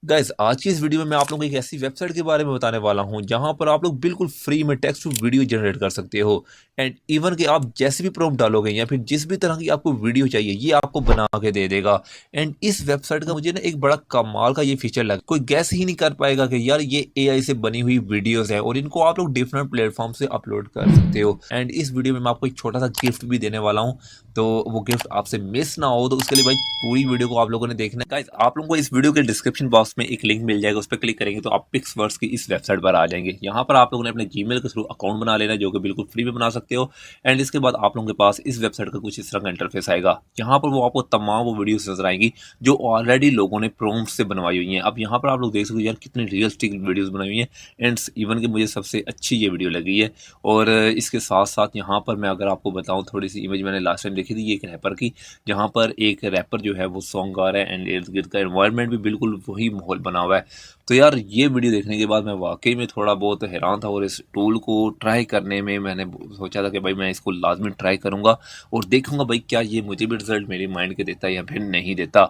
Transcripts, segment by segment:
Guys आज की इस वीडियो में मैं आप लोगों को एक ऐसी वेबसाइट के बारे में बताने वाला हूं जहां पर आप लोग बिल्कुल फ्री में टेक्स्ट टू वीडियो जनरेट कर सकते हो। एंड इवन कि आप जैसे भी प्रॉम्प्ट डालोगे या फिर जिस भी तरह की आपको वीडियो चाहिए ये आपको बना के दे देगा। एंड इस वेबसाइट का मुझे ना एक बड़ा कमाल का ये फीचर लगा, कोई गैस ही नहीं कर पाएगा कि यार ये एआई से बनी हुई वीडियोस है और इनको आप लोग डिफरेंट प्लेटफॉर्म से अपलोड कर सकते हो। एंड इस वीडियो में मैं आपको एक छोटा सा गिफ्ट भी देने वाला हूँ, तो वो गिफ्ट आपसे मिस ना हो तो उसके लिए भाई पूरी वीडियो को आप लोगों ने देखना है। गाइस आप लोगों को इस वीडियो के डिस्क्रिप्शन बॉक्स में एक लिंक मिल जाएगा, उस पर क्लिक करेंगे तो आप पिक्सवर्स की इस वेबसाइट पर आ जाएंगे। यहाँ पर आप लोगों ने अपने जीमेल के थ्रू अकाउंट बना लेना है जो कि बिल्कुल फ्री में बना सकते हो। एंड इसके बाद आप लोगों के पास इस वेबसाइट का कुछ इस तरह का इंटरफेस आएगा। यहाँ पर वो आपको तमाम वो वीडियोस नजर आएंगी जो ऑलरेडी लोगों ने प्रॉम्प्ट से बनवाई हुई हैं। अब यहाँ पर आप लोग देख सकते हो यार कितनी रियलिस्टिक वीडियोस बनाई हुई हैं। एंड इवन कि मुझे सबसे अच्छी ये वीडियो लगी है। और इसके साथ साथ यहाँ पर मैं अगर आपको बताऊँ, थोड़ी सी इमेज मैंने लास्ट टाइम देखी थी ये एक रैपर की, जहाँ पर एक रैपर जो है वो सॉन्ग गा रहा है एंड इर्द गिर्द का एनवायरनमेंट भी बिल्कुल वही माहौल बना हुआ है। तो यार ये वीडियो देखने के बाद मैं वाकई में थोड़ा बहुत हैरान था और इस टूल को ट्राई करने में मैंने सोचा था कि भाई मैं इसको लाजमी ट्राई करूंगा और देखूंगा भाई क्या ये मुझे भी रिजल्ट मेरे माइंड के देता है या फिर नहीं देता।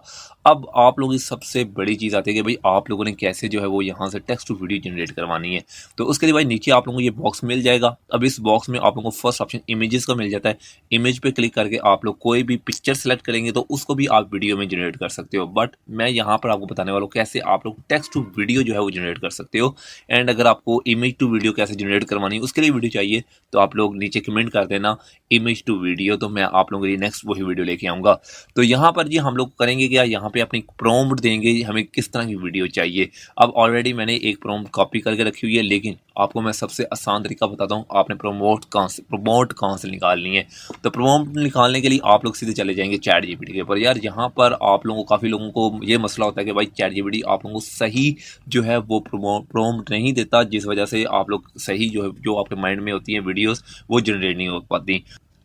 अब आप लोगों की सबसे बड़ी चीज़ आती है कि भाई आप लोगों ने कैसे जो है वो यहाँ से टेक्स्ट टू वीडियो जनरेट करवानी है। तो उसके लिए भाई नीचे आप लोगों को ये बॉक्स मिल जाएगा। अब इस बॉक्स में आप लोगों को फर्स्ट ऑप्शन इमेजेस का मिल जाता है। इमेज पे क्लिक करके आप लोग कोई भी पिक्चर सेलेक्ट करेंगे तो उसको भी आप वीडियो में जनरेट कर सकते हो। बट मैं यहाँ पर आपको बताने वाला हूँ कैसे आप लोग टेक्स्ट टू वीडियो जो है वो जनरेट कर सकते हो। एंड अगर आपको इमेज टू वीडियो कैसे जनरेट करवानी है उसके लिए वीडियो चाहिए तो आप लोग नीचे कमेंट कर देना इमेज टू वीडियो, तो मैं आप लोगों के लिए नेक्स्ट वही वीडियो लेके आऊँगा। तो यहाँ पर जी हम लोग करेंगे क्या, यहाँ पे अपनी प्रॉम्प्ट देंगे हमें किस तरह की वीडियो चाहिए। अब ऑलरेडी मैंने एक प्रॉम्प्ट कॉपी करके रखी हुई है, लेकिन आपको मैं सबसे आसान तरीका बताता हूँ। आपने प्रमोट कहाँ से निकालनी है। तो प्रॉम्प्ट निकालने के लिए आप लोग सीधे चले जाएंगे चैट जीपीटी के ऊपर। यार यहाँ पर आप लोगों को काफ़ी लोगों को ये मसला होता है कि भाई चैट जीपीटी आप लोगों को सही जो है वो प्रॉम्प्ट नहीं देता, जिस वजह से आप लोग सही जो है जो आपके माइंड में होती हैं वीडियोस वो जनरेट नहीं हो पाती।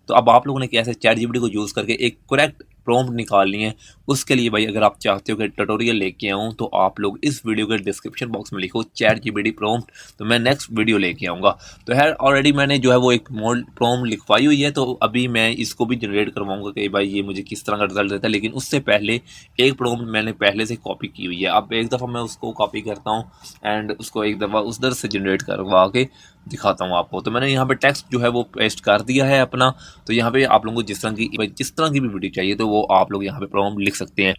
तो अब आप लोगों ने कैसे चैट जीपीटी को यूज़ करके एक करेक्ट प्रॉम्प्ट निकालनी है। उसके लिए भाई अगर आप चाहते हो कि ट्यूटोरियल लेके आऊँ तो आप लोग इस वीडियो के डिस्क्रिप्शन बॉक्स में लिखो चैट जीपीटी प्रॉम्प्ट, तो मैं नेक्स्ट वीडियो लेके आऊँगा। तो यार ऑलरेडी मैंने जो है वो एक प्रॉम्प्ट लिखवाई हुई है, तो अभी मैं इसको भी जनरेट करवाऊंगा कि भाई ये मुझे किस तरह का रिजल्ट देता है। लेकिन उससे पहले एक प्रॉम्प्ट मैंने पहले से कॉपी की हुई है। अब एक दफ़ा मैं उसको कॉपी करता हूँ एंड उसको एक दफ़ा उस दर से जनरेट करवा के दिखाता हूँ आपको। तो मैंने यहाँ पे टेक्स्ट जो है वो पेस्ट कर दिया है अपना। तो यहाँ पे आप लोगों को जिस तरह की भी वीडियो चाहिए तो वो आप लोग यहाँ पे प्रॉम्प्ट लिख सकते हैं।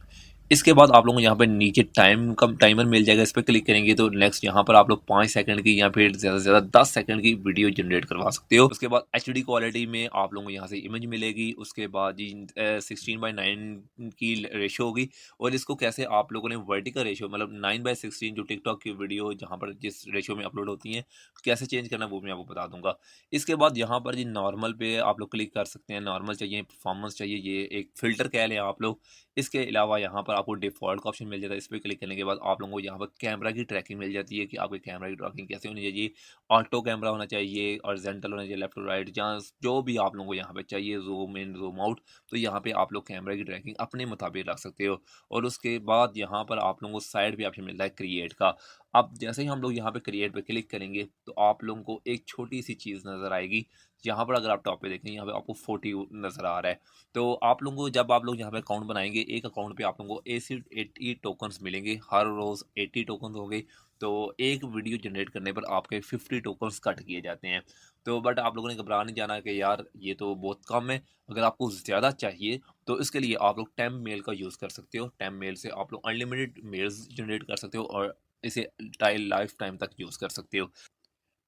इसके बाद आप लोगों को यहाँ पे नीचे टाइम का टाइमर मिल जाएगा, इस पर क्लिक करेंगे तो नेक्स्ट यहाँ पर आप लोग 5 सेकंड की या फिर ज़्यादा से ज़्यादा 10 सेकंड की वीडियो जनरेट करवा सकते हो। उसके बाद एचडी क्वालिटी में आप लोगों को यहाँ से इमेज मिलेगी। उसके बाद जी 16:9 की रेशो होगी। और इसको कैसे आप लोगों ने वर्टिकल रेशो मतलब 9:16 जो टिकटॉक की वीडियो जहाँ पर जिस रेशो में अपलोड होती हैं कैसे चेंज करना वो मैं आपको बता दूंगा। इसके बाद यहाँ पर जी नॉर्मल पे आप लोग क्लिक कर सकते हैं। नॉर्मल चाहिए, परफॉर्मेंस चाहिए, ये एक फ़िल्टर कह लें आप लोग। इसके अलावा यहाँ पर आपको डिफ़ॉल्ट का ऑप्शन मिल जाता है। इस पर क्लिक करने के बाद आप लोगों को यहाँ पर कैमरा की ट्रैकिंग मिल जाती है कि आपके कैमरा की ट्रैकिंग कैसे होनी चाहिए। ऑटो कैमरा होना चाहिए, हॉरिजॉन्टल होना चाहिए, लेफ्ट टू राइट, जहाँ जो भी आप लोगों को यहाँ पे चाहिए, ज़ूम इन ज़ूम आउट। तो यहाँ पे आप लोग कैमरा की ट्रैकिंग अपने मुताबिक रख सकते हो। और उसके बाद यहाँ पर आप लोगों को साइड पे ऑप्शन मिलता है क्रिएट का। अब जैसे ही हम लोग यहाँ पे क्रिएट पे क्लिक करेंगे तो आप लोगों को एक छोटी सी चीज़ नज़र आएगी। यहाँ पर अगर आप टॉप पे देखें यहाँ पे आपको 40 नज़र आ रहा है। तो आप लोगों को जब आप लोग यहाँ पे अकाउंट बनाएंगे एक अकाउंट पे आप लोगों को 80 टोकन्स मिलेंगे। हर रोज़ 80 टोकन्स हो गए तो एक वीडियो जनरेट करने पर आपके 50 टोकन्स कट किए जाते हैं। तो बट आप लोगों ने घबरा नहीं जाना कि यार ये तो बहुत कम है। अगर आपको ज़्यादा चाहिए तो इसके लिए आप लोग टेम मेल का यूज़ कर सकते हो। टेम मेल से आप लोग अनलिमिटेड मेल्स जनरेट कर सकते हो और इसे लाइफ टाइम तक यूज़ कर सकते हो।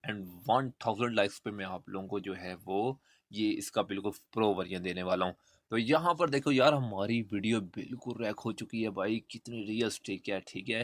एंड 1000 लाइक्स पे मैं आप लोगों को जो है वो ये इसका बिल्कुल प्रो वर्जन देने वाला हूँ। तो यहाँ पर देखो यार हमारी वीडियो बिल्कुल रैक हो चुकी है भाई, कितनी रियलिस्टिक है, ठीक है।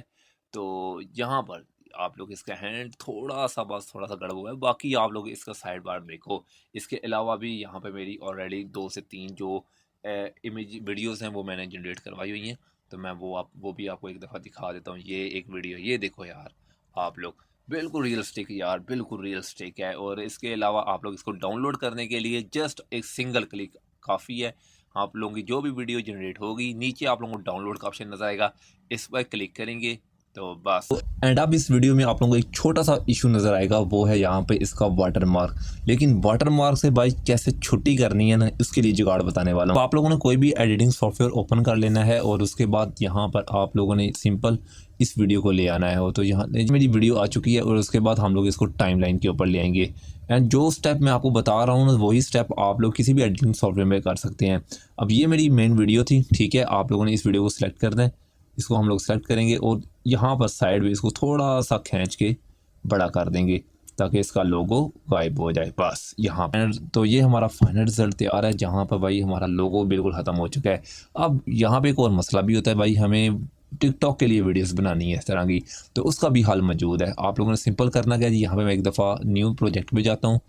तो यहाँ पर आप लोग इसका हैंड थोड़ा सा बस थोड़ा सा गड़बड़ हुआ है, बाकी आप लोग इसका साइड बार देखो। इसके अलावा भी यहाँ पे मेरी ऑलरेडी 2 से 3 जो इमेज वीडियोस हैं वो मैंने जनरेट करवाई हुई हैं। तो मैं वो भी आपको एक दफ़ा दिखा देता हूँ। ये एक वीडियो ये देखो यार, आप लोग बिल्कुल रियलिस्टिक यार, बिल्कुल रियलिस्टिक है। और इसके अलावा आप लोग इसको डाउनलोड करने के लिए जस्ट एक सिंगल क्लिक काफ़ी है। आप लोगों की जो भी वीडियो जनरेट होगी नीचे आप लोगों को डाउनलोड का ऑप्शन नजर आएगा, इस पर क्लिक करेंगे तो बस एंड अब इस वीडियो में आप लोगों को एक छोटा सा इशू नज़र आएगा, वो है यहाँ पे इसका वाटरमार्क। लेकिन वाटरमार्क से भाई कैसे छुट्टी करनी है ना, इसके लिए जुगाड़ बताने वाला हूँ। तो आप लोगों ने कोई भी एडिटिंग सॉफ्टवेयर ओपन कर लेना है और उसके बाद यहाँ पर आप लोगों ने सिंपल इस वीडियो को ले आना है। तो यहाँ मेरी वीडियो आ चुकी है और उसके बाद हम लोग इसको टाइमलाइन के ऊपर ले आएंगे। एंड जो स्टेप मैं आपको बता रहा हूँ ना, वही स्टेप आप लोग किसी भी एडिटिंग सॉफ्टवेयर में कर सकते हैं। अब ये मेरी मेन वीडियो थी, ठीक है। आप लोगों ने इस वीडियो को सिलेक्ट कर दें, इसको हम लोग सेलेक्ट करेंगे और यहाँ पर साइड में इसको थोड़ा सा खींच के बड़ा कर देंगे ताकि इसका लोगो गायब हो जाए। बस यहाँ पर तो ये हमारा फाइनल रिजल्ट तैयार है, जहाँ पर भाई हमारा लोगो बिल्कुल ख़त्म हो चुका है। अब यहाँ पे एक और मसला भी होता है भाई, हमें टिकटॉक के लिए वीडियोस बनानी है इस तरह की, तो उसका भी हल मौजूद है। आप लोगों ने सिंपल करना क्या जी, यहाँ पे मैं एक दफ़ा न्यू प्रोजेक्ट में जाता हूँ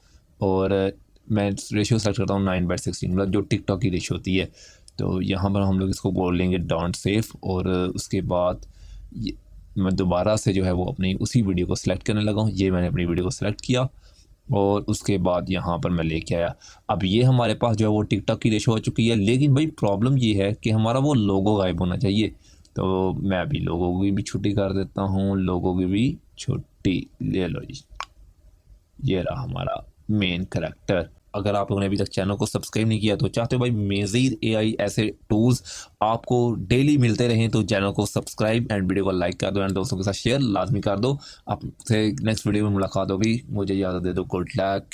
और मैं रेशियो सेलेक्ट करता हूँ 9/16, मतलब जो टिकटॉक की रेशियो होती है। तो यहाँ पर हम लोग इसको बोल लेंगे डोंट सेव और उसके बाद मैं दोबारा से जो है वो अपनी उसी वीडियो को सिलेक्ट करने लगा हूँ। ये मैंने अपनी वीडियो को सिलेक्ट किया और उसके बाद यहाँ पर मैं लेके आया। अब ये हमारे पास जो है वो टिकटॉक की रेशो हो चुकी है, लेकिन भाई प्रॉब्लम ये है कि हमारा वो लोगो गायब होना चाहिए। तो मैं अभी लोगों की भी छुट्टी कर देता हूँ, लोगों की भी छुट्टी ले लो जी। ये रहा हमारा मेन करैक्टर। अगर आप लोगों ने अभी तक चैनल को सब्सक्राइब नहीं किया तो चाहते हो भाई मेज़र AI ऐसे टूल्स आपको डेली मिलते रहें, तो चैनल को सब्सक्राइब एंड वीडियो को लाइक कर दो एंड दोस्तों के साथ शेयर लाजमी कर दो। आपसे नेक्स्ट वीडियो में मुलाकात होगी, मुझे इजाज़त दे दो। Good luck.